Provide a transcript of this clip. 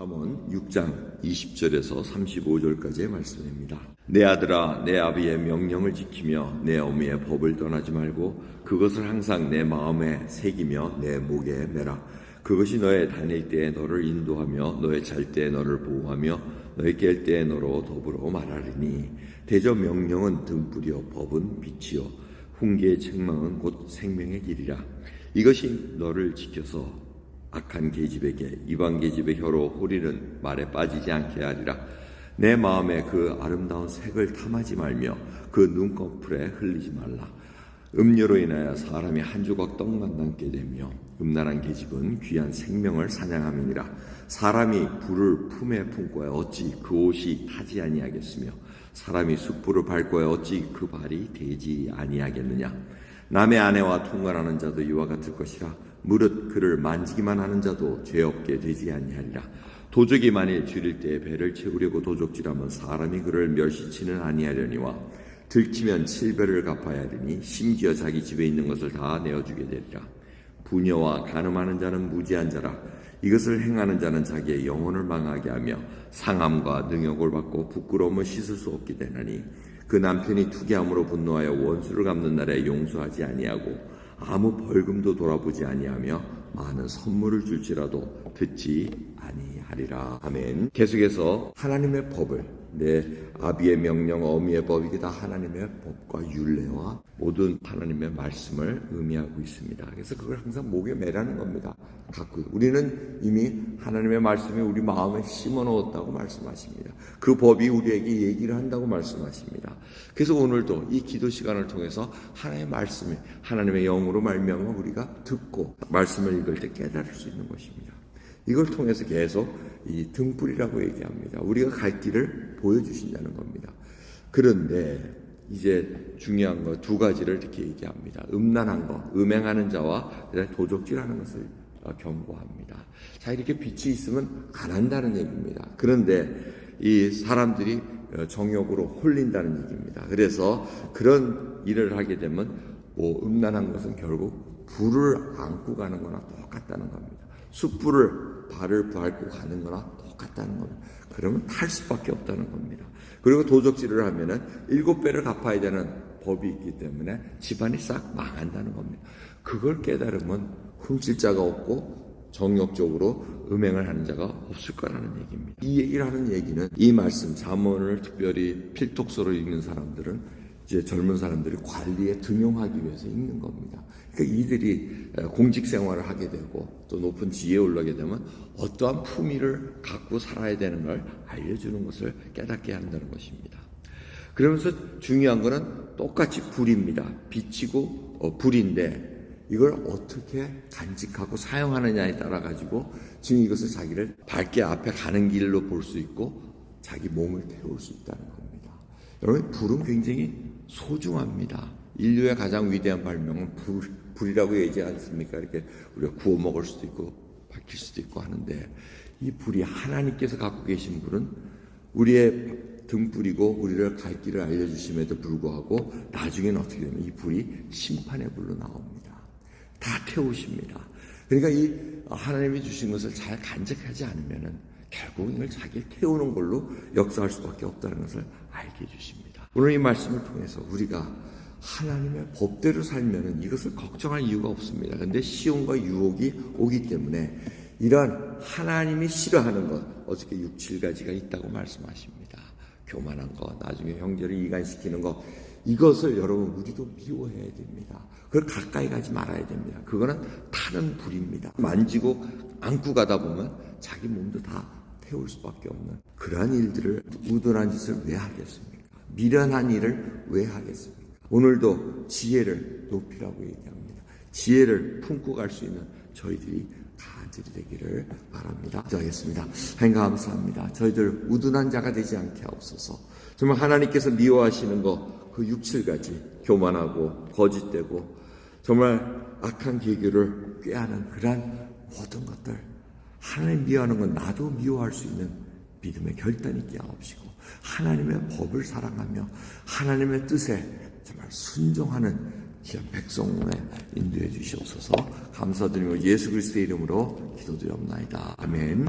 잠언 6장 20절에서 35절까지의 말씀입니다. 내 아들아, 내 아비의 명령을 지키며 내 어미의 법을 떠나지 말고 그것을 항상 내 마음에 새기며 내 목에 매라. 그것이 너의 다닐 때에 너를 인도하며 너의 잘 때에 너를 보호하며 너의 깰 때에 너로 더불어 말하리니. 대저 명령은 등불이요 법은 빛이요 훈계의 책망은 곧 생명의 길이라. 이것이 너를 지켜서 악한 계집에게 이방 계집의 혀로 호리는 말에 빠지지 않게 하리라. 내 마음에 그 아름다운 색을 탐하지 말며 그 눈꺼풀에 흘리지 말라. 음료로 인하여 사람이 한 조각 떡만 남게 되며 음란한 계집은 귀한 생명을 사냥함이니라. 사람이 불을 품에 품고야 어찌 그 옷이 타지 아니하겠으며 사람이 숯불을 밟고야 어찌 그 발이 되지 아니하겠느냐. 남의 아내와 통관하는 자도 이와 같을 것이라. 무릇 그를 만지기만 하는 자도 죄 없게 되지 아니하리라. 도적이 만일 줄일 때에 배를 채우려고 도적질하면 사람이 그를 멸시치는 아니하려니와 들키면 7배를 갚아야 하리니 심지어 자기 집에 있는 것을 다 내어주게 되리라. 부녀와 간음하는 자는 무지한 자라. 이것을 행하는 자는 자기의 영혼을 망하게 하며 상함과 능욕을 받고 부끄러움을 씻을 수 없게 되나니 그 남편이 투기함으로 분노하여 원수를 갚는 날에 용서하지 아니하고 아무 벌금도 돌아보지 아니하며 많은 선물을 줄지라도 듣지 아니하리라. 아멘. 계속해서 하나님의 법을, 내 아비의 명령, 어미의 법, 이게 다 하나님의 법과 율례와 모든 하나님의 말씀을 의미하고 있습니다. 그래서 그걸 항상 목에 매라는 겁니다. 갖고 우리는 이미 하나님의 말씀이 우리 마음에 심어 넣었다고 말씀하십니다. 그 법이 우리에게 얘기를 한다고 말씀하십니다. 그래서 오늘도 이 기도 시간을 통해서 하나님의 말씀이 하나님의 영으로 말미암아 우리가 듣고 말씀을 읽을 때 깨달을 수 있는 것입니다. 이걸 통해서 계속 이 등불이라고 얘기합니다. 우리가 갈 길을 보여주신다는 겁니다. 그런데 이제 중요한 거 두 가지를 이렇게 얘기합니다. 음란한 거, 음행하는 자와 도적질하는 것을 경고합니다. 자, 이렇게 빛이 있으면 안 한다는 얘기입니다. 그런데 이 사람들이 정욕으로 홀린다는 얘기입니다. 그래서 그런 일을 하게 되면 음란한 것은 결국 불을 안고 가는 거나 똑같다는 겁니다. 숯불을 발을 밟고 가는 거나 똑같다는 겁니다. 그러면 탈 수밖에 없다는 겁니다. 그리고 도적질을 하면은 7배를 갚아야 되는 법이 있기 때문에 집안이 싹 망한다는 겁니다. 그걸 깨달으면 훔칠 자가 없고 정욕적으로 음행을 하는 자가 없을 거라는 얘기입니다. 이 얘기를 하는 얘기는 이 말씀 잠언을 특별히 필독서로 읽는 사람들은 이제 젊은 사람들이 관리에 등용하기 위해서 읽는 겁니다. 그러니까 이들이 공직 생활을 하게 되고 또 높은 지혜에 올라게 되면 어떠한 품위를 갖고 살아야 되는 걸 알려주는 것을 깨닫게 한다는 것입니다. 그러면서 중요한 거는 똑같이 불입니다. 빛이고 불인데 이걸 어떻게 간직하고 사용하느냐에 따라 가지고 지금 이것을 자기를 밝게 앞에 가는 길로 볼 수 있고 자기 몸을 태울 수 있다는 겁니다. 여러분, 불은 굉장히 소중합니다. 인류의 가장 위대한 발명은 불이라고 얘기하지 않습니까? 이렇게 우리가 구워 먹을 수도 있고 밝힐 수도 있고 하는데 이 불이 하나님께서 갖고 계신 불은 우리의 등불이고 우리를 갈 길을 알려주심에도 불구하고 나중에는 어떻게 되면 이 불이 심판의 불로 나옵니다. 다 태우십니다. 그러니까 이 하나님이 주신 것을 잘 간직하지 않으면은 결국 이걸 자기를 태우는 걸로 역사할 수밖에 없다는 것을 알게 해주십니다. 오늘 이 말씀을 통해서 우리가 하나님의 법대로 살면은 이것을 걱정할 이유가 없습니다. 그런데 시험과 유혹이 오기 때문에 이러한 하나님이 싫어하는 것, 어저께 6, 7가지가 있다고 말씀하십니다. 교만한 것, 나중에 형제를 이간시키는 것, 이것을 여러분 우리도 미워해야 됩니다. 그걸 가까이 가지 말아야 됩니다. 그거는 타는 불입니다. 만지고 안고 가다 보면 자기 몸도 다 태울 수밖에 없는 그러한 일들을, 우둔한 짓을 왜 하겠습니까? 미련한 일을 왜 하겠습니까? 오늘도 지혜를 높이라고 얘기합니다. 지혜를 품고 갈 수 있는 저희들이 가들이 되기를 바랍니다. 기도하겠습니다. 하나님 감사합니다. 저희들 우둔한 자가 되지 않게 하옵소서. 정말 하나님께서 미워하시는 거 그 6, 7가지 교만하고 거짓되고 정말 악한 계교를 꾀하는 그러한 모든 것들, 하나님 미워하는 건 나도 미워할 수 있는 믿음의 결단이 있게 하옵시고 하나님의 법을 사랑하며 하나님의 뜻에 정말 순종하는 귀한 백성에 인도해 주시옵소서. 감사드리며 예수 그리스도의 이름으로 기도드리옵나이다. 아멘.